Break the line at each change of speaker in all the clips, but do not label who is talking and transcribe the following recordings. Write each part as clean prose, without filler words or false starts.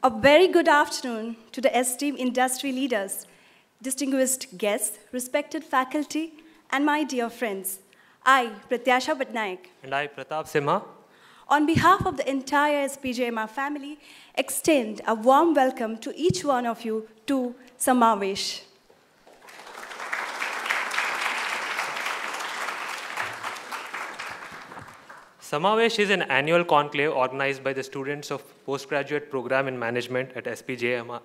A very good afternoon to the esteemed industry leaders, distinguished guests, respected faculty, and my dear friends. I, Pratyasha Patnaik.
And I, Pratap Simha.
On behalf of the entire SPJIMR family, extend a warm welcome to each one of you to Samavesh.
Samavesh is an annual conclave organized by the students of postgraduate program in management at SPJIMR.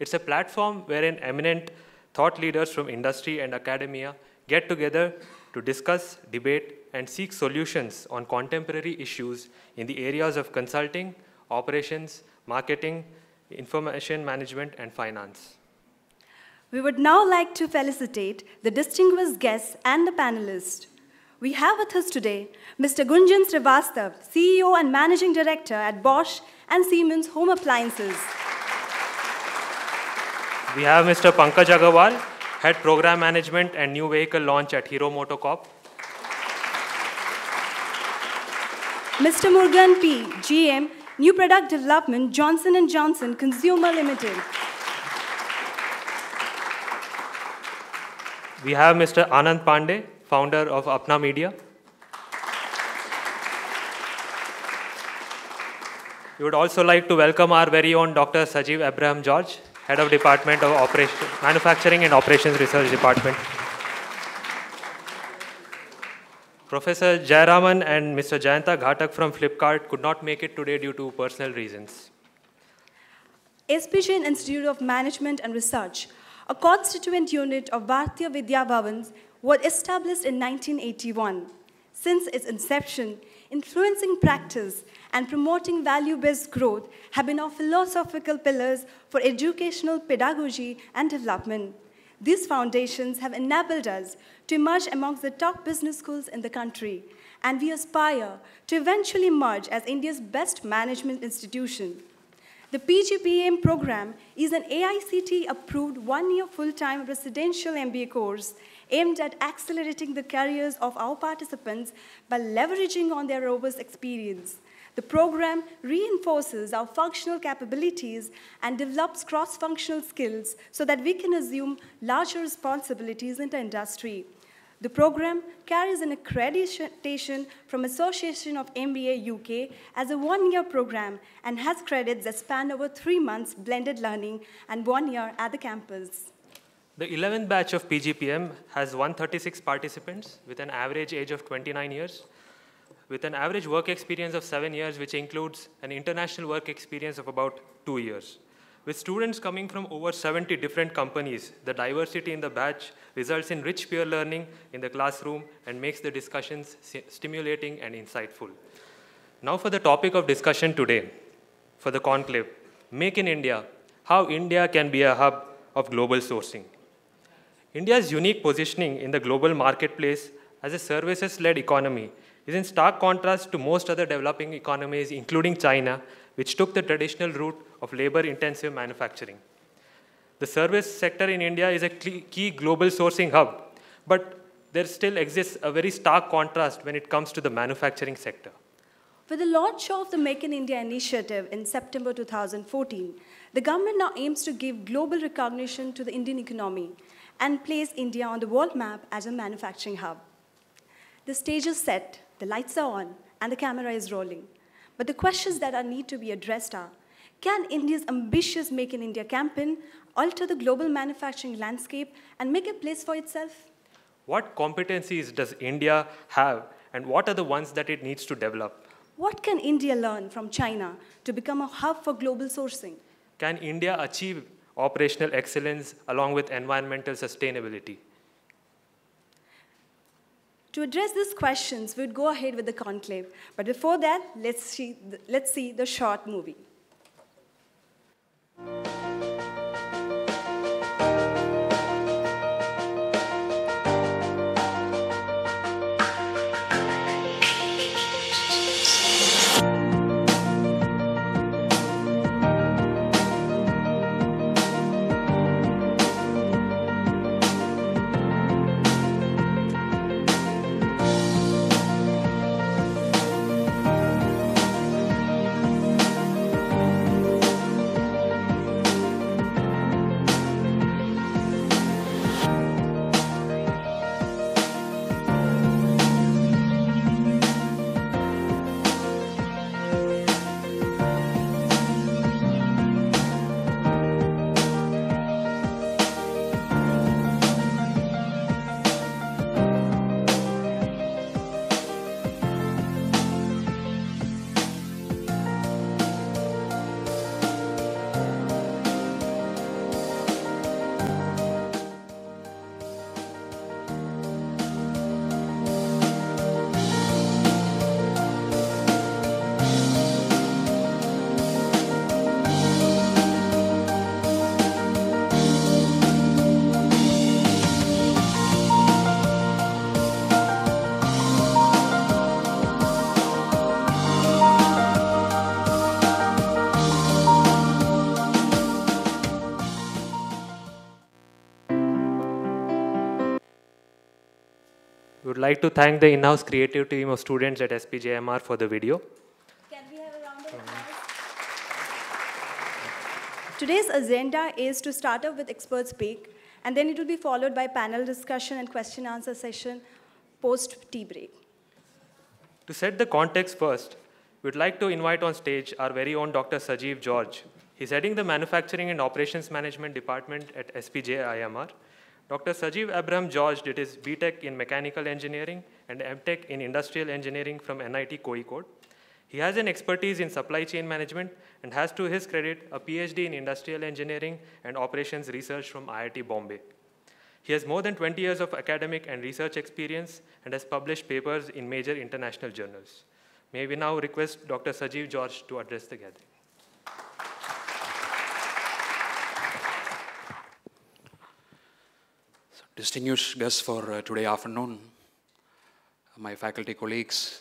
It's a platform wherein eminent thought leaders from industry and academia get together to discuss, debate, and seek solutions on contemporary issues in the areas of consulting, operations, marketing, information management, and finance.
We would now like to felicitate the distinguished guests and the panelists. We have with us today Mr. Gunjan Srivastav, CEO and Managing Director at Bosch and Siemens Home Appliances.
We have Mr. Pankaj Agarwal, Head Program Management and New Vehicle Launch at Hero MotoCorp.
Mr. Murugan P., GM, New Product Development, Johnson & Johnson Consumer Limited.
We have Mr. Anand Pandey, founder of Apna Media. We would also like to welcome our very own Dr. Sajeev Abraham George, Head of Department of Manufacturing and Operations Research Department. Professor Jayaraman and Mr. Jayanta Ghatak from Flipkart could not make it today due to personal reasons.
SPJIMR Institute of Management and Research, a constituent unit of Bharatiya Vidya Bhavans, was established in 1981. Since its inception, influencing practice and promoting value-based growth have been our philosophical pillars for educational pedagogy and development. These foundations have enabled us to emerge amongst the top business schools in the country, and we aspire to eventually emerge as India's best management institution. The PGPM program is an AICTE-approved one-year full-time residential MBA course aimed at accelerating the careers of our participants by leveraging on their robust experience. The program reinforces our functional capabilities and develops cross-functional skills so that we can assume larger responsibilities in the industry. The program carries an accreditation from Association of MBA UK as a one-year program and has credits that span over 3 months blended learning and 1 year at the campus.
The 11th batch of PGPM has 136 participants with an average age of 29 years, with an average work experience of 7 years, which includes an international work experience of about 2 years. With students coming from over 70 different companies, the diversity in the batch results in rich peer learning in the classroom and makes the discussions stimulating and insightful. Now for the topic of discussion today, for the conclave, Make in India, how India can be a hub of global sourcing. India's unique positioning in the global marketplace as a services-led economy is in stark contrast to most other developing economies, including China, which took the traditional route of labor-intensive manufacturing. The service sector in India is a key global sourcing hub, but there still exists a very stark contrast when it comes to the manufacturing sector.
With the launch of the Make in India initiative in September 2014, the government now aims to give global recognition to the Indian economy and place India on the world map as a manufacturing hub. The stage is set, the lights are on, and the camera is rolling. But the questions that need to be addressed are, can India's ambitious Make in India campaign alter the global manufacturing landscape and make a place for itself?
What competencies does India have, and what are the ones that it needs to develop?
What can India learn from China to become a hub for global sourcing?
Can India achieve operational excellence along with environmental sustainability?
To address these questions, we'd go ahead with the conclave. But before that, let's see the short movie.
would like to thank the in-house creative team of students at SPJIMR for the video.
Can we have a round of applause? Today's agenda is to start off with expert speak, and then it will be followed by panel discussion and question answer session post tea break.
To set the context first, we'd like to invite on stage our very own Dr. Sajeev George. He's heading the Manufacturing and Operations Management Department at SPJIMR. Dr. Sajeev Abraham George did his BTech in Mechanical Engineering and MTech in Industrial Engineering from NIT Kozhikode. He has an expertise in supply chain management and has to his credit a PhD in Industrial Engineering and Operations Research from IIT Bombay. He has more than 20 years of academic and research experience and has published papers in major international journals. May we now request Dr. Sajeev George to address the gathering.
Distinguished guests for today afternoon, my faculty colleagues,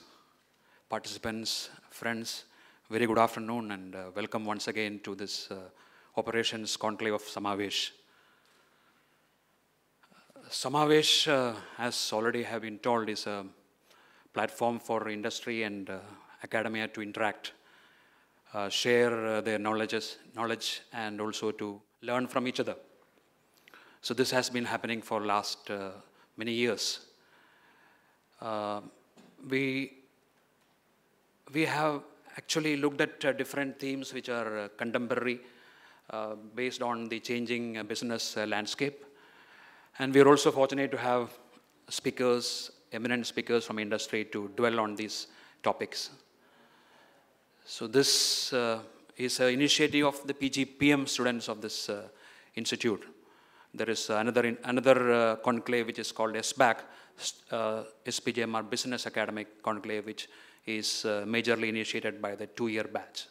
participants, friends, very good afternoon and welcome once again to this Operations Conclave of Samavesh. Samavesh, as already have been told, is a platform for industry and academia to interact, share their knowledge and also to learn from each other. So this has been happening for last many years. We have actually looked at different themes which are contemporary based on the changing business landscape. And we are also fortunate to have speakers, eminent speakers from industry to dwell on these topics. So this is an initiative of the PGPM students of this institute. There is another conclave which is called SBAC, SPJIMR Business Academic Conclave, which is majorly initiated by the 2-year batch.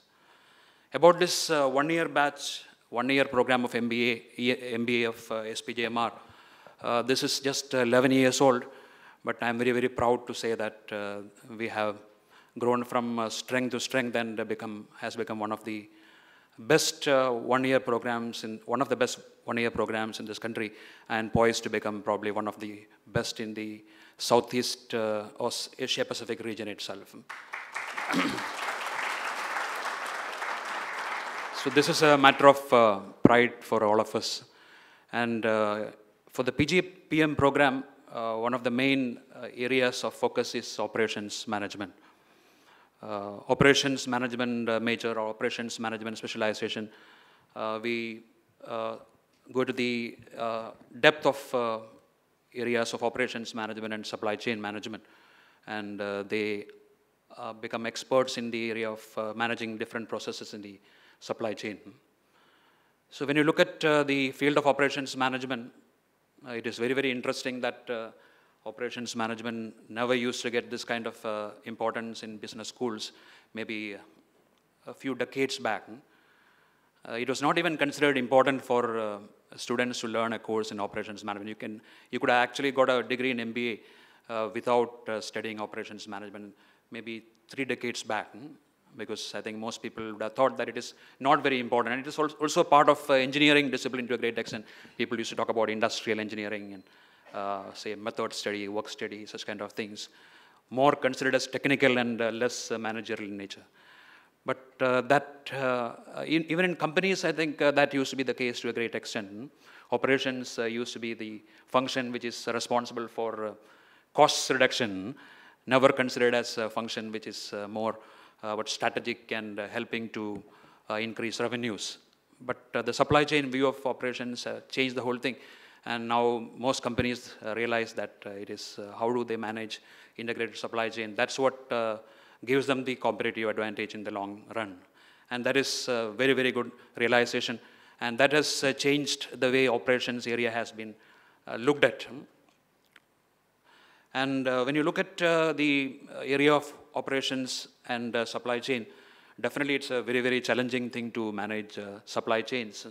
About this 1-year batch, 1-year program of MBA of SPJIMR, this is just 11 years old, but I'm very, very proud to say that we have grown from strength to strength and has become one of the best 1-year programs, one of the best 1-year programs in this country, and poised to become probably one of the best in the Southeast or Asia Pacific region itself. So this is a matter of pride for all of us. And for the PGPM program, one of the main areas of focus is operations management. Operations management major or operations management specialization. We go to the depth of areas of operations management and supply chain management, and they become experts in the area of managing different processes in the supply chain. So when you look at the field of operations management, it is very, very interesting that operations management never used to get this kind of importance in business schools, maybe a few decades back. It was not even considered important for students to learn a course in operations management. You could have actually got a degree in MBA without studying operations management maybe 3 decades back, because I think most people would have thought that it is not very important. And it is also part of engineering discipline to a great extent. People used to talk about industrial engineering and say method study, work study, such kind of things, more considered as technical and less managerial in nature. But even in companies, I think that used to be the case to a great extent. Operations used to be the function which is responsible for cost reduction, never considered as a function which is more strategic and helping to increase revenues. But the supply chain view of operations changed the whole thing. And now most companies realize that it is how do they manage integrated supply chain. That's what gives them the competitive advantage in the long run. And that is a very, very good realization. And that has changed the way operations area has been looked at. And when you look at the area of operations and supply chain, definitely it's a very, very challenging thing to manage supply chains.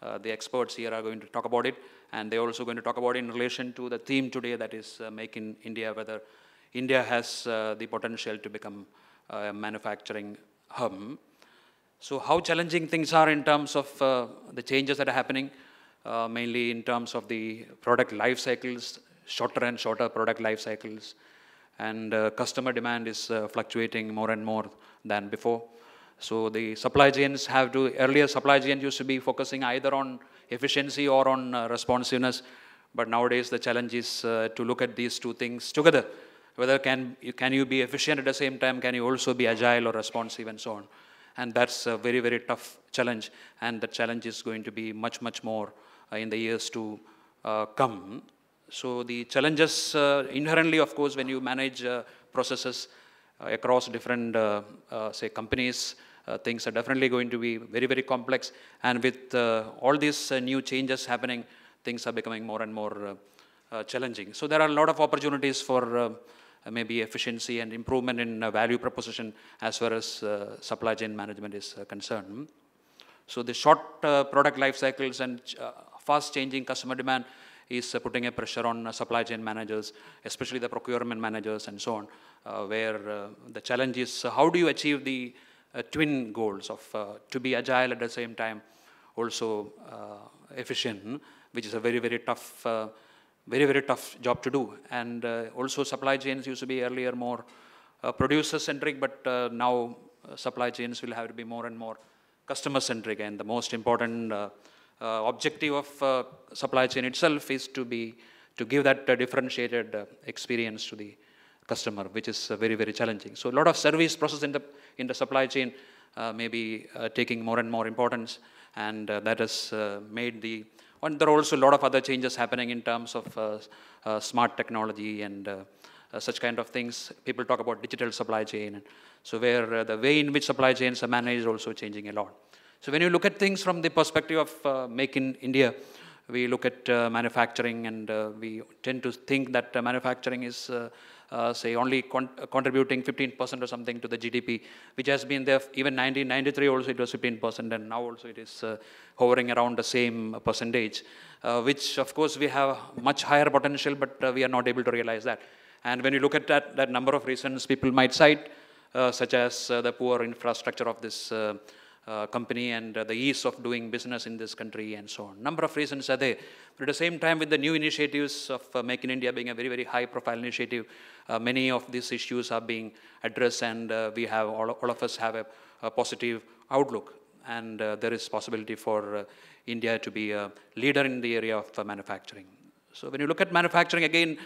The experts here are going to talk about it, and they're also going to talk about it in relation to the theme today, that is Make in India, whether India has the potential to become a manufacturing hub. So how challenging things are in terms of the changes that are happening, mainly in terms of the product life cycles shorter and shorter product life cycles, and customer demand is fluctuating more and more than before. So the supply chains have to, earlier supply chain used to be focusing either on efficiency or on responsiveness, but nowadays the challenge is to look at these two things together. Whether can you be efficient at the same time, can you also be agile or responsive and so on. And that's a very, very tough challenge, and the challenge is going to be much, much more in the years to come. So the challenges inherently, of course, when you manage processes across different, say, companies, things are definitely going to be very, very complex. And with all these new changes happening, things are becoming more and more challenging. So there are a lot of opportunities for maybe efficiency and improvement in value proposition as far as supply chain management is concerned. So the short product life cycles and fast changing customer demand is putting a pressure on supply chain managers, especially the procurement managers and so on, where the challenge is how do you achieve the twin goals of to be agile at the same time, also efficient, which is a very, very tough very, very tough job to do. And also supply chains used to be earlier more producer-centric, but now supply chains will have to be more and more customer-centric. And the most important objective of supply chain itself is to give that differentiated experience to the customer, which is very, very challenging. So a lot of service process in the supply chain may be taking more and more importance, and that has made the. And there are also a lot of other changes happening in terms of smart technology and such kind of things. People talk about digital supply chain. So where the way in which supply chains are managed is also changing a lot. So when you look at things from the perspective of Make in India, we look at manufacturing, and we tend to think that manufacturing is, say, only contributing 15% or something to the GDP, which has been there even 1993 also it was 15%, and now also it is hovering around the same percentage, which of course we have much higher potential, but we are not able to realize that. And when you look at that number of reasons people might cite, such as the poor infrastructure of this company and the ease of doing business in this country and so on. Number of reasons are there. But at the same time, with the new initiatives of Make in India being a very, very high profile initiative, many of these issues are being addressed, and we have, all of us have a positive outlook. And there is possibility for India to be a leader in the area of manufacturing. So when you look at manufacturing, again,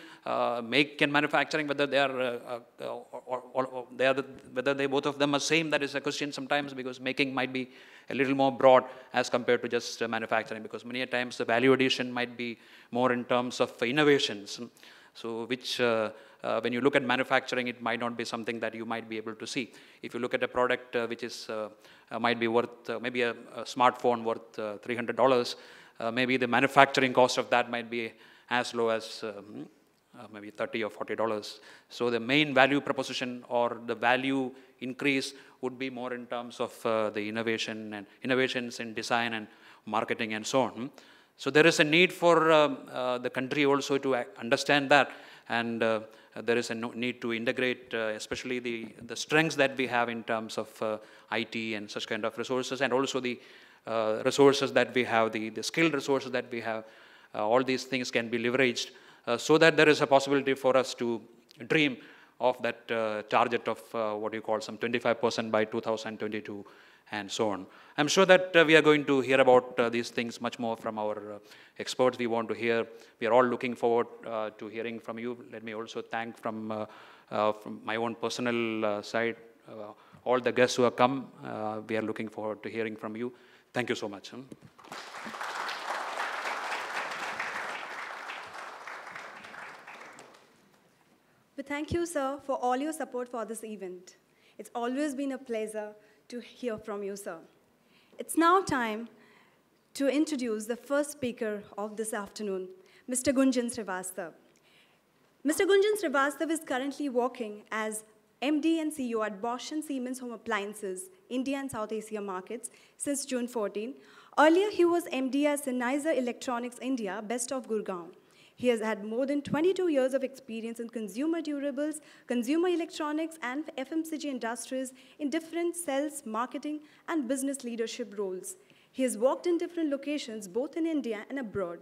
make and manufacturing, whether they are, whether they both of them are same, that is a question sometimes, because making might be a little more broad as compared to just manufacturing, because many times the value addition might be more in terms of innovations. So which, when you look at manufacturing, it might not be something that you might be able to see. If you look at a product which is might be worth, maybe a smartphone worth $300, maybe the manufacturing cost of that might be as low as maybe $30 or $40. So the main value proposition or the value increase would be more in terms of the innovation and innovations in design and marketing and so on. So there is a need for the country also to understand that, and there is a need to integrate especially the strengths that we have in terms of IT and such kind of resources, and also the resources that we have, the skilled resources that we have. All these things can be leveraged so that there is a possibility for us to dream of that target of what you call some 25% by 2022 and so on. I'm sure that we are going to hear about these things much more from our experts. We want to hear, we are all looking forward to hearing from you. Let me also thank from my own personal side, all the guests who have come. We are looking forward to hearing from you. Thank you so much.
We thank you, sir, for all your support for this event. It's always been a pleasure to hear from you, sir. It's now time to introduce the first speaker of this afternoon, Mr. Gunjan Srivastav. Mr. Gunjan Srivastav is currently working as MD and CEO at Bosch & Siemens Home Appliances, India and South Asia markets since June 14. Earlier, he was MD at Sennheiser Electronics India, Best of Gurgaon. He has had more than 22 years of experience in consumer durables, consumer electronics, and FMCG industries in different sales, marketing, and business leadership roles. He has worked in different locations, both in India and abroad.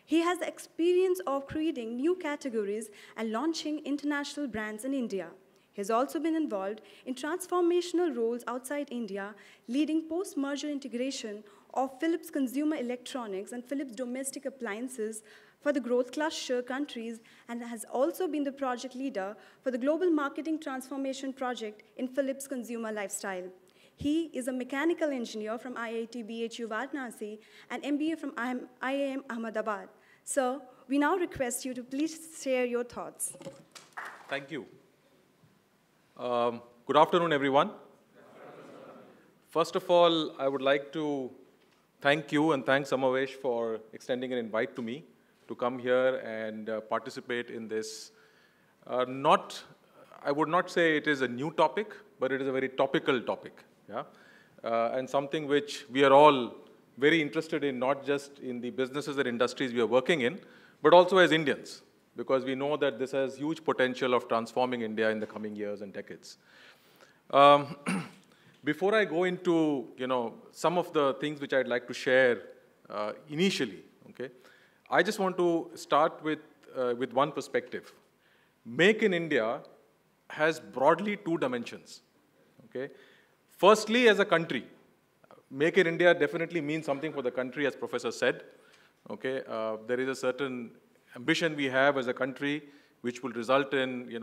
He has the experience of creating new categories and launching international brands in India. He has also been involved in transformational roles outside India, leading post-merger integration of Philips Consumer Electronics and Philips Domestic Appliances for the growth cluster countries, and has also been the project leader for the Global Marketing Transformation Project in Philips Consumer Lifestyle. He is a mechanical engineer from IIT BHU Varanasi and MBA from IIM Ahmedabad. Sir, we now request you to please share your thoughts.
Thank you. Good afternoon, everyone. First of all, I would like to thank you and thank Samavesh for extending an invite to me to come here and participate in this. I would not say it is a new topic, but it is a very topical topic. Yeah? And something which we are all very interested in, not just in the businesses and industries we are working in, but also as Indians, because we know that this has huge potential of transforming India in the coming years and decades. Before I go into some of the things which I'd like to share initially, okay, I just want to start with one perspective. Make in India has broadly two dimensions. Okay? Firstly, as a country, Make in India definitely means something for the country, as Professor said. Okay? There is a certain ambition we have as a country which will result in,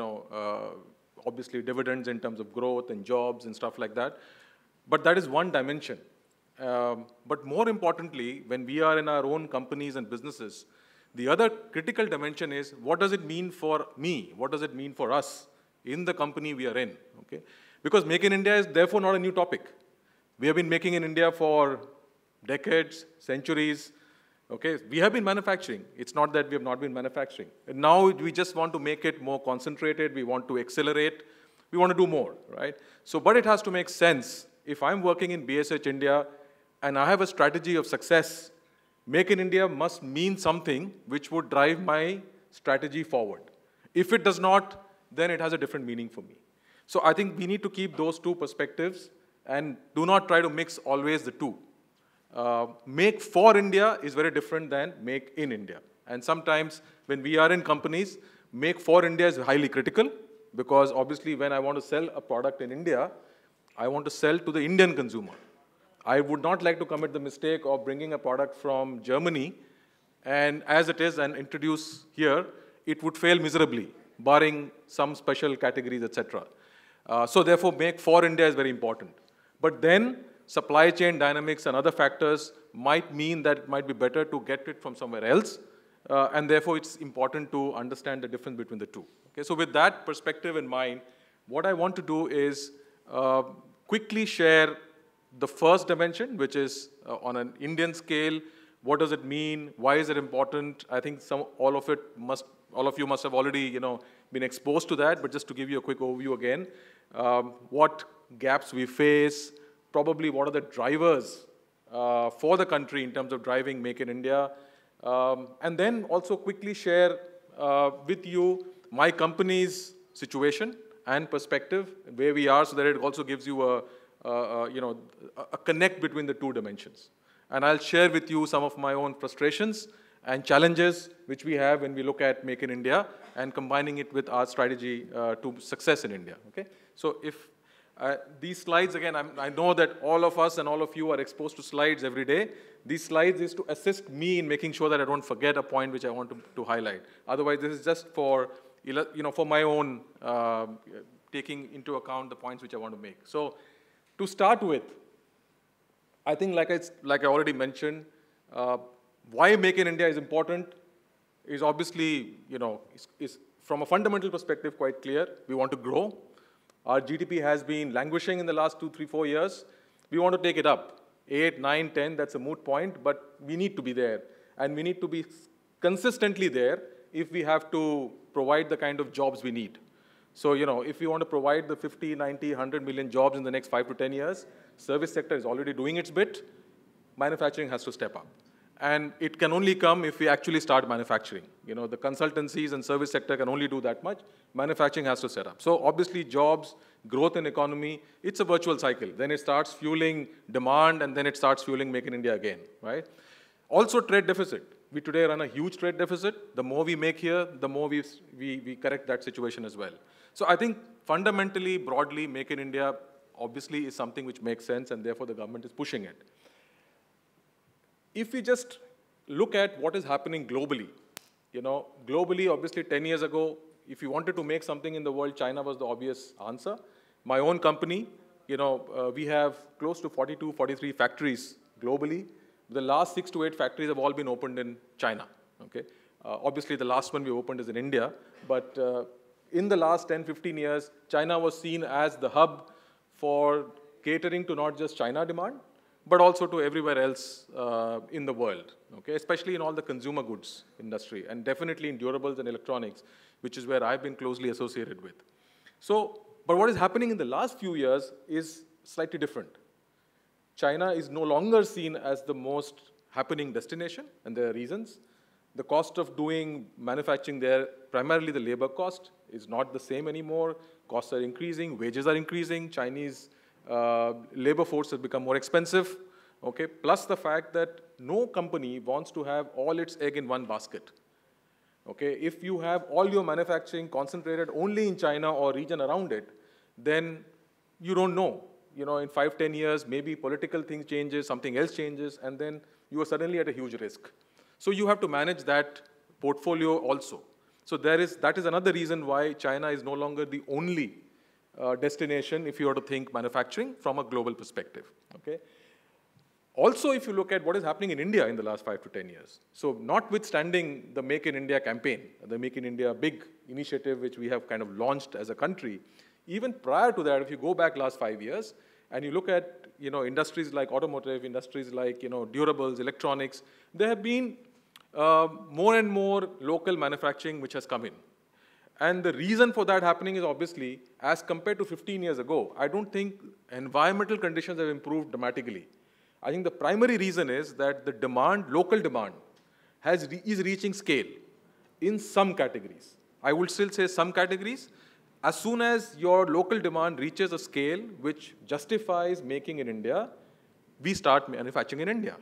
obviously dividends in terms of growth and jobs and stuff like that. But that is one dimension. But more importantly, when we are in our own companies and businesses, the other critical dimension is, what does it mean for me? What does it mean for us in the company we are in? Okay? Because Make in India is therefore not a new topic. We have been making in India for decades, centuries. Okay? We have been manufacturing. It's not that we have not been manufacturing. And now we just want to make it more concentrated. We want to accelerate. We want to do more, right? So, but it has to make sense. If I'm working in BSH India and I have a strategy of success, Make in India must mean something which would drive my strategy forward. If it does not, then it has a different meaning for me. So I think we need to keep those two perspectives and do not try to mix always the two. Make for India is very different than Make in India. And sometimes when we are in companies, Make for India is highly critical, because obviously when I want to sell a product in India, I want to sell to the Indian consumer. I would not like to commit the mistake of bringing a product from Germany and as it is and introduce here, it would fail miserably, barring some special categories, etc. So therefore, Make for India is very important. But then supply chain dynamics and other factors might mean that it might be better to get it from somewhere else. And therefore, it's important to understand the difference between the two. Okay, so with that perspective in mind, what I want to do is quickly share the first dimension, which is on an Indian scale. What does it mean? Why is it important? I think all of you must have already been exposed to that, but just to give you a quick overview again, what gaps we face, probably what are the drivers for the country in terms of driving Make in India, and then also quickly share with you my company's situation and perspective, where we are, so that it also gives you a connect between the two dimensions. And I'll share with you some of my own frustrations and challenges which we have when we look at Make in India and combining it with our strategy to success in India. Okay? So if these slides, again, I know that all of us and all of you are exposed to slides every day. These slides is to assist me in making sure that I don't forget a point which I want to highlight. Otherwise, this is just for, for my own taking into account the points which I want to make. So to start with, I think like I already mentioned, why Make in India is important is obviously, is from a fundamental perspective quite clear. We want to grow. Our GDP has been languishing in the last 2, 3, 4 years. We want to take it up. 8, 9, 10, that's a moot point, but we need to be there. And we need to be consistently there if we have to provide the kind of jobs we need. So, if we want to provide the 50, 90, 100 million jobs in the next 5 to 10 years, service sector is already doing its bit. Manufacturing has to step up. And it can only come if we actually start manufacturing. The consultancies and service sector can only do that much. Manufacturing has to set up. So obviously jobs, growth in economy, it's a virtual cycle. Then it starts fueling demand, and then it starts fueling Make in India again, right? Also trade deficit. We today run a huge trade deficit. The more we make here, the more we correct that situation as well. So I think fundamentally, broadly, Make in India obviously is something which makes sense, and therefore the government is pushing it. If we just look at what is happening globally, globally, obviously 10 years ago, if you wanted to make something in the world, China was the obvious answer. My own company, we have close to 42, 43 factories globally. The last 6 to 8 factories have all been opened in China, okay? Obviously, the last one we opened is in India, but in the last 10, 15 years, China was seen as the hub for catering to not just China demand, but also to everywhere else in the world, okay? Especially in all the consumer goods industry, and definitely in durables and electronics, which is where I've been closely associated with. So, but what is happening in the last few years is slightly different. China is no longer seen as the most happening destination, and there are reasons. The cost of doing manufacturing there, primarily the labor cost, is not the same anymore. Costs are increasing, wages are increasing, Chinese labor force has become more expensive, okay? Plus the fact that no company wants to have all its egg in one basket, okay? If you have all your manufacturing concentrated only in China or region around it, then you don't know. In 5, 10 years, maybe political thing changes, something else changes, and then you are suddenly at a huge risk. So you have to manage that portfolio also. So that is another reason why China is no longer the only destination if you were to think manufacturing from a global perspective, okay? Also, if you look at what is happening in India in the last 5 to 10 years, so notwithstanding the Make in India campaign, the Make in India big initiative which we have kind of launched as a country, even prior to that, if you go back last 5 years, and you look at industries like automotive, industries like durables, electronics, there have been more and more local manufacturing which has come in. And the reason for that happening is obviously, as compared to 15 years ago, I don't think environmental conditions have improved dramatically. I think the primary reason is that the demand, local demand, is reaching scale in some categories. I would still say some categories. As soon as your local demand reaches a scale which justifies making in India, we start manufacturing in India.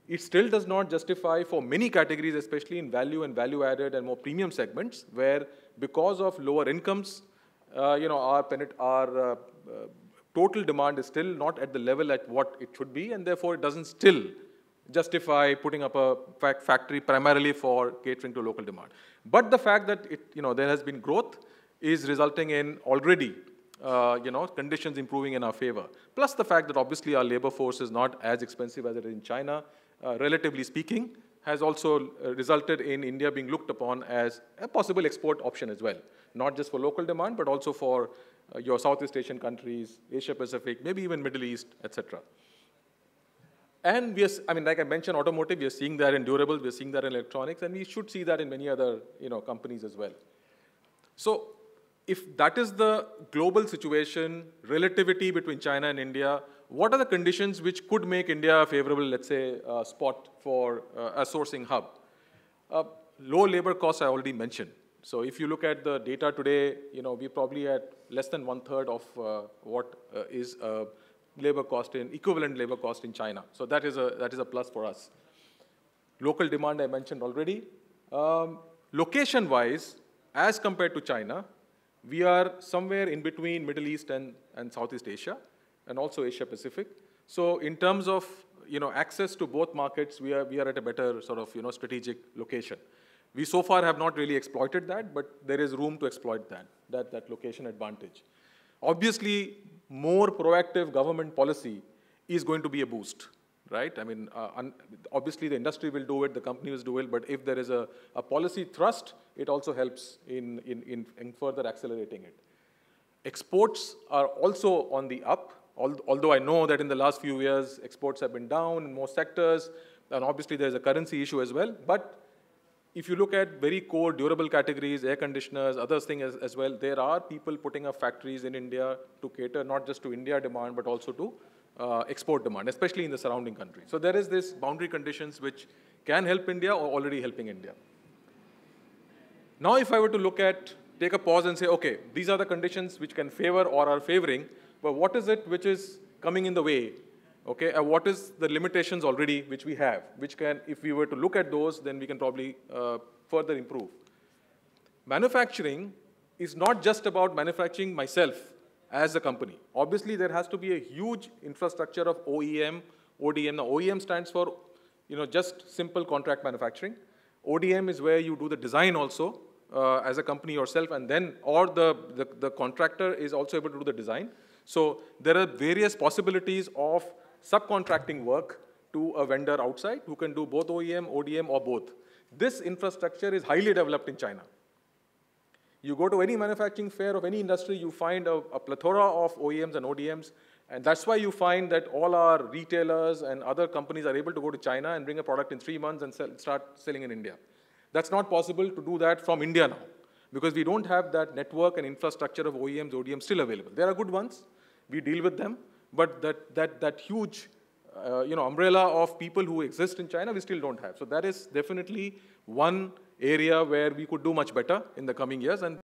It still does not justify for many categories, especially in value and value-added and more premium segments, where because of lower incomes, our total demand is still not at the level at what it should be, and therefore it doesn't still justify putting up a factory primarily for catering to local demand. But the fact that there has been growth is resulting in already, conditions improving in our favor. Plus the fact that obviously our labor force is not as expensive as it is in China, relatively speaking, has also resulted in India being looked upon as a possible export option as well. Not just for local demand, but also for your Southeast Asian countries, Asia Pacific, maybe even Middle East, etc. And like I mentioned, automotive, we are seeing that in durables, we are seeing that in electronics, and we should see that in many other companies as well. So if that is the global situation, relativity between China and India, what are the conditions which could make India a favorable, let's say, spot for a sourcing hub? Low labor costs I already mentioned. So if you look at the data today, we're probably at less than 1/3 of what is labor cost equivalent labor cost in China. So that is a plus for us. Local demand I mentioned already. Location-wise, as compared to China, we are somewhere in between Middle East and Southeast Asia, and also Asia Pacific. So in terms of access to both markets, we are at a better sort of strategic location. We so far have not really exploited that, but there is room to exploit that location advantage. Obviously, more proactive government policy is going to be a boost, right? I mean, obviously the industry will do it, the company will do it, but if there is a policy thrust, it also helps in further accelerating it. Exports are also on the up, although I know that in the last few years, exports have been down in most sectors, and obviously there's a currency issue as well. But if you look at very core durable categories, air conditioners, other things as well, there are people putting up factories in India to cater not just to India demand, but also to export demand, especially in the surrounding countries. So there is this boundary conditions which can help India or already helping India. Now if I were to take a pause and say, okay, these are the conditions which can favor or are favoring, but what is it which is coming in the way Okay, what is the limitations already which we have, which can, if we were to look at those, then we can probably further improve. Manufacturing is not just about manufacturing myself as a company. Obviously, there has to be a huge infrastructure of OEM, ODM. Now, OEM stands for, just simple contract manufacturing. ODM is where you do the design also as a company yourself, and then, or the contractor is also able to do the design. So there are various possibilities of subcontracting work to a vendor outside who can do both OEM, ODM, or both. This infrastructure is highly developed in China. You go to any manufacturing fair of any industry, you find a plethora of OEMs and ODMs, and that's why you find that all our retailers and other companies are able to go to China and bring a product in 3 months and start selling in India. That's not possible to do that from India now, because we don't have that network and infrastructure of OEMs, ODMs still available. There are good ones, we deal with them, but that huge umbrella of people who exist in China, we still don't have. So that is definitely one area where we could do much better in the coming years. And